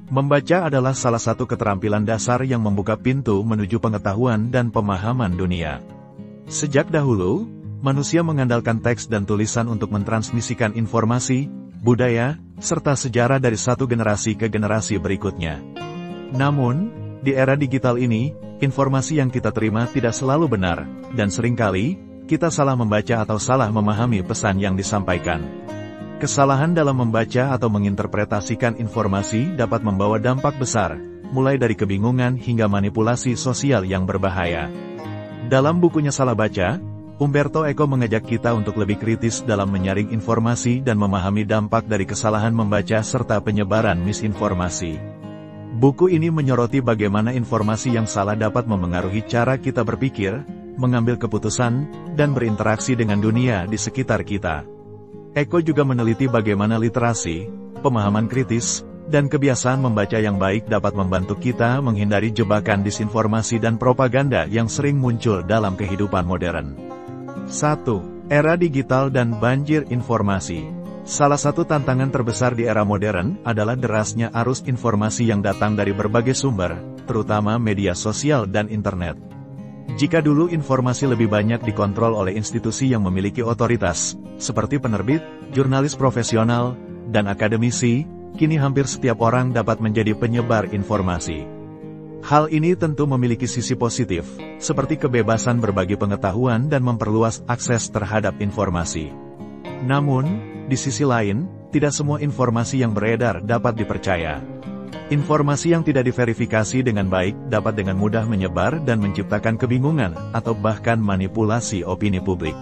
Membaca adalah salah satu keterampilan dasar yang membuka pintu menuju pengetahuan dan pemahaman dunia. Sejak dahulu, manusia mengandalkan teks dan tulisan untuk mentransmisikan informasi, budaya, serta sejarah dari satu generasi ke generasi berikutnya. Namun, di era digital ini, informasi yang kita terima tidak selalu benar, dan seringkali, kita salah membaca atau salah memahami pesan yang disampaikan. Kesalahan dalam membaca atau menginterpretasikan informasi dapat membawa dampak besar, mulai dari kebingungan hingga manipulasi sosial yang berbahaya. Dalam bukunya Salah Baca, Umberto Eco mengajak kita untuk lebih kritis dalam menyaring informasi dan memahami dampak dari kesalahan membaca serta penyebaran misinformasi. Buku ini menyoroti bagaimana informasi yang salah dapat memengaruhi cara kita berpikir, mengambil keputusan, dan berinteraksi dengan dunia di sekitar kita. Eco juga meneliti bagaimana literasi, pemahaman kritis, dan kebiasaan membaca yang baik dapat membantu kita menghindari jebakan disinformasi dan propaganda yang sering muncul dalam kehidupan modern. 1. Era digital dan banjir informasi. Salah satu tantangan terbesar di era modern adalah derasnya arus informasi yang datang dari berbagai sumber, terutama media sosial dan internet. Jika dulu informasi lebih banyak dikontrol oleh institusi yang memiliki otoritas, seperti penerbit, jurnalis profesional, dan akademisi, kini hampir setiap orang dapat menjadi penyebar informasi. Hal ini tentu memiliki sisi positif, seperti kebebasan berbagi pengetahuan dan memperluas akses terhadap informasi. Namun, di sisi lain, tidak semua informasi yang beredar dapat dipercaya. Informasi yang tidak diverifikasi dengan baik dapat dengan mudah menyebar dan menciptakan kebingungan atau bahkan manipulasi opini publik.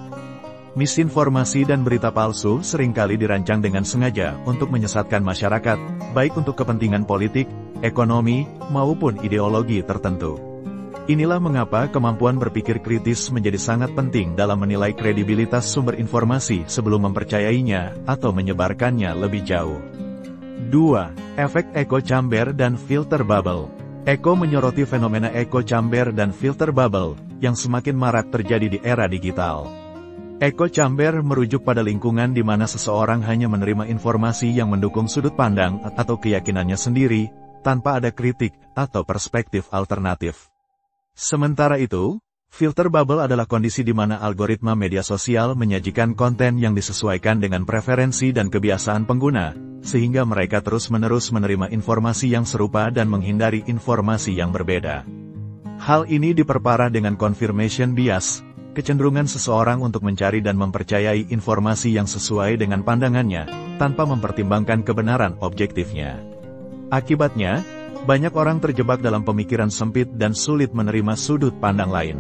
Misinformasi dan berita palsu seringkali dirancang dengan sengaja untuk menyesatkan masyarakat, baik untuk kepentingan politik, ekonomi, maupun ideologi tertentu. Inilah mengapa kemampuan berpikir kritis menjadi sangat penting dalam menilai kredibilitas sumber informasi sebelum mempercayainya atau menyebarkannya lebih jauh. 2. Efek echo chamber dan filter bubble. Eco menyoroti fenomena echo chamber dan filter bubble, yang semakin marak terjadi di era digital. Echo chamber merujuk pada lingkungan di mana seseorang hanya menerima informasi yang mendukung sudut pandang atau keyakinannya sendiri, tanpa ada kritik atau perspektif alternatif. Sementara itu, filter bubble adalah kondisi di mana algoritma media sosial menyajikan konten yang disesuaikan dengan preferensi dan kebiasaan pengguna, sehingga mereka terus-menerus menerima informasi yang serupa dan menghindari informasi yang berbeda. Hal ini diperparah dengan confirmation bias, kecenderungan seseorang untuk mencari dan mempercayai informasi yang sesuai dengan pandangannya, tanpa mempertimbangkan kebenaran objektifnya. Akibatnya, banyak orang terjebak dalam pemikiran sempit dan sulit menerima sudut pandang lain.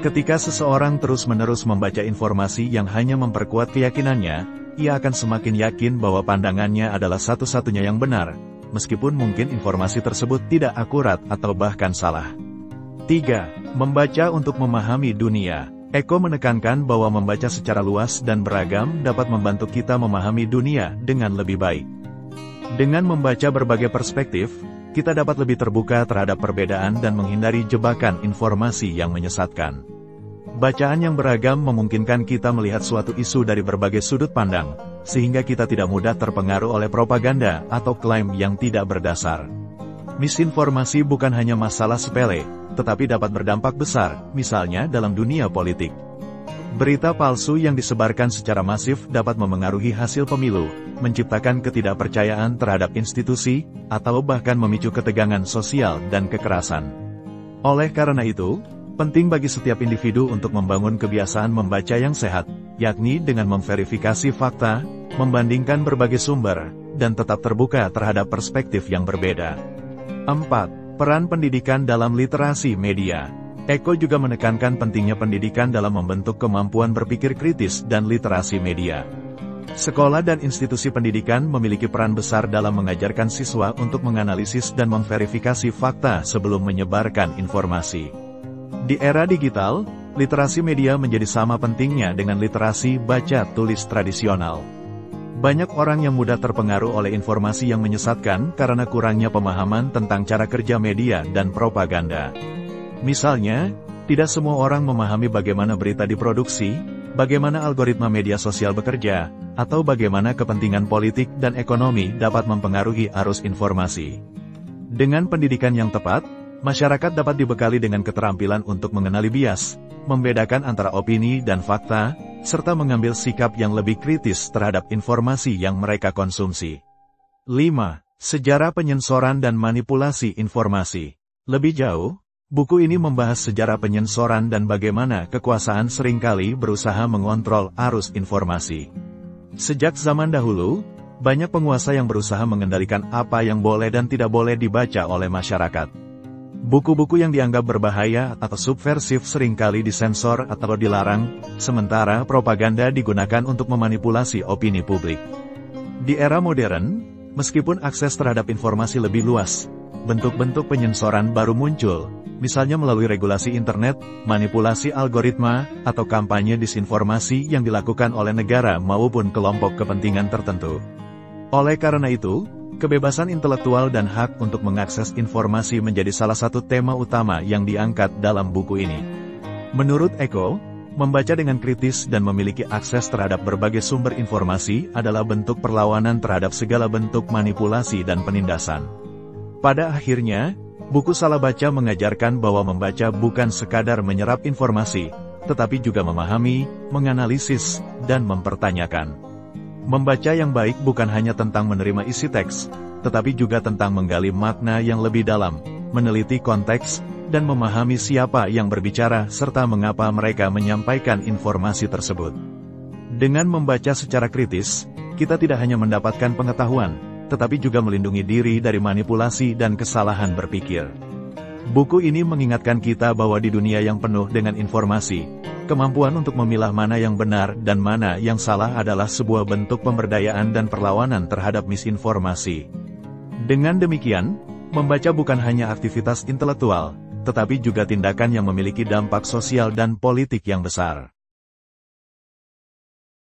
Ketika seseorang terus-menerus membaca informasi yang hanya memperkuat keyakinannya, ia akan semakin yakin bahwa pandangannya adalah satu-satunya yang benar, meskipun mungkin informasi tersebut tidak akurat atau bahkan salah. 3. Membaca untuk memahami dunia. Eco menekankan bahwa membaca secara luas dan beragam dapat membantu kita memahami dunia dengan lebih baik. Dengan membaca berbagai perspektif, kita dapat lebih terbuka terhadap perbedaan dan menghindari jebakan informasi yang menyesatkan. Bacaan yang beragam memungkinkan kita melihat suatu isu dari berbagai sudut pandang, sehingga kita tidak mudah terpengaruh oleh propaganda atau klaim yang tidak berdasar. Misinformasi bukan hanya masalah sepele, tetapi dapat berdampak besar, misalnya dalam dunia politik. Berita palsu yang disebarkan secara masif dapat memengaruhi hasil pemilu, menciptakan ketidakpercayaan terhadap institusi, atau bahkan memicu ketegangan sosial dan kekerasan. Oleh karena itu, penting bagi setiap individu untuk membangun kebiasaan membaca yang sehat, yakni dengan memverifikasi fakta, membandingkan berbagai sumber, dan tetap terbuka terhadap perspektif yang berbeda. 4. Peran pendidikan dalam literasi media. Eco juga menekankan pentingnya pendidikan dalam membentuk kemampuan berpikir kritis dan literasi media. Sekolah dan institusi pendidikan memiliki peran besar dalam mengajarkan siswa untuk menganalisis dan memverifikasi fakta sebelum menyebarkan informasi. Di era digital, literasi media menjadi sama pentingnya dengan literasi baca-tulis tradisional. Banyak orang yang mudah terpengaruh oleh informasi yang menyesatkan karena kurangnya pemahaman tentang cara kerja media dan propaganda. Misalnya, tidak semua orang memahami bagaimana berita diproduksi, bagaimana algoritma media sosial bekerja, atau bagaimana kepentingan politik dan ekonomi dapat mempengaruhi arus informasi. Dengan pendidikan yang tepat, masyarakat dapat dibekali dengan keterampilan untuk mengenali bias, membedakan antara opini dan fakta, serta mengambil sikap yang lebih kritis terhadap informasi yang mereka konsumsi. 5. Sejarah penyensoran dan manipulasi informasi. Lebih jauh, buku ini membahas sejarah penyensoran dan bagaimana kekuasaan seringkali berusaha mengontrol arus informasi. Sejak zaman dahulu, banyak penguasa yang berusaha mengendalikan apa yang boleh dan tidak boleh dibaca oleh masyarakat. Buku-buku yang dianggap berbahaya atau subversif seringkali disensor atau dilarang, sementara propaganda digunakan untuk memanipulasi opini publik. Di era modern, meskipun akses terhadap informasi lebih luas, bentuk-bentuk penyensoran baru muncul, misalnya melalui regulasi internet, manipulasi algoritma, atau kampanye disinformasi yang dilakukan oleh negara maupun kelompok kepentingan tertentu. Oleh karena itu, kebebasan intelektual dan hak untuk mengakses informasi menjadi salah satu tema utama yang diangkat dalam buku ini. Menurut Eko, membaca dengan kritis dan memiliki akses terhadap berbagai sumber informasi adalah bentuk perlawanan terhadap segala bentuk manipulasi dan penindasan. Pada akhirnya, buku Salah Baca mengajarkan bahwa membaca bukan sekadar menyerap informasi, tetapi juga memahami, menganalisis, dan mempertanyakan. Membaca yang baik bukan hanya tentang menerima isi teks, tetapi juga tentang menggali makna yang lebih dalam, meneliti konteks, dan memahami siapa yang berbicara serta mengapa mereka menyampaikan informasi tersebut. Dengan membaca secara kritis, kita tidak hanya mendapatkan pengetahuan, tetapi juga melindungi diri dari manipulasi dan kesalahan berpikir. Buku ini mengingatkan kita bahwa di dunia yang penuh dengan informasi, kemampuan untuk memilah mana yang benar dan mana yang salah adalah sebuah bentuk pemberdayaan dan perlawanan terhadap misinformasi. Dengan demikian, membaca bukan hanya aktivitas intelektual, tetapi juga tindakan yang memiliki dampak sosial dan politik yang besar.